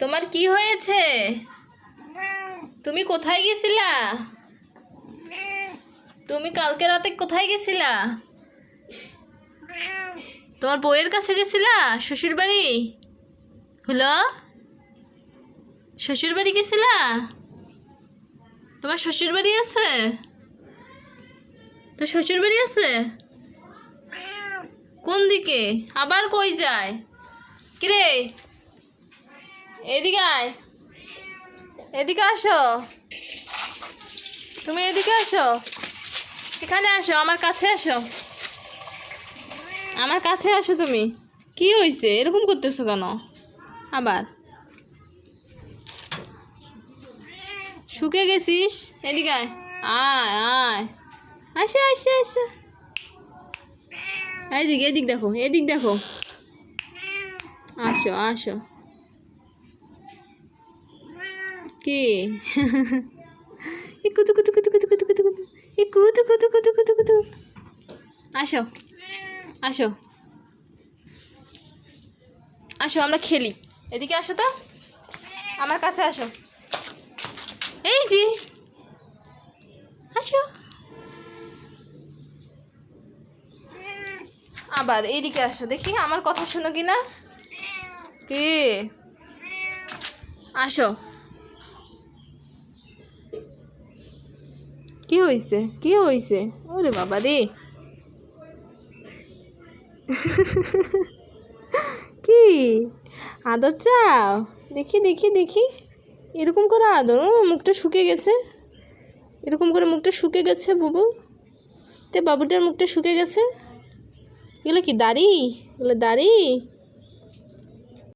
তোমার কি হয়েছে? তুমি কোথায় গেছিলা? তুমি কালকে রাতে কোথায় গেছিলা? তোমার বউয়ের কাছে গেছিলা? শ্বশুর বাড়ি? হলো শ্বশুর বাড়ি গেছিলা? তোমার শ্বশুর বাড়ি আছে? তো শ্বশুর বাড়ি আছে কোন দিকে? আবার কই যায়? কিরে, এদিকে আয়, এদিকে আসো। তুমি এদিকে আসো, এখানে আসো, আমার কাছে আসো, আমার কাছে আসো। তুমি কি হয়েছে এরকম করতেছো কেন? আবার শুকে গেছিস? এদিকে আয়, আয় আয়, আসে আসে আসে। এদিক এদিক দেখো, এদিক দেখো, আসো আসো। কি কুতু কুতু কুতু কুতু কুতু কুতু কুতু, কুতু কুতু কুতু কুতু কুতু। আসো আসো আসো, আমরা খেলি। এদিকে আসো তো, আমার কাছে আসো। এই জি, আসো। আবার এইদিকে আসো, দেখি আমার কথা শোনো কি না। কি, আসো। কি হয়েছে, কি হয়েছে? ওরে বাবা রে, কি আদর চাও? দেখি দেখি দেখি, এরকম করে আদর। মুখটা শুকিয়ে গেছে, এরকম করে মুখটা শুকিয়ে গেছে বুবু। তে বাবুটার মুখটা শুকিয়ে গেছে। এগুলো কি দাড়ি? এগুলো দাড়ি?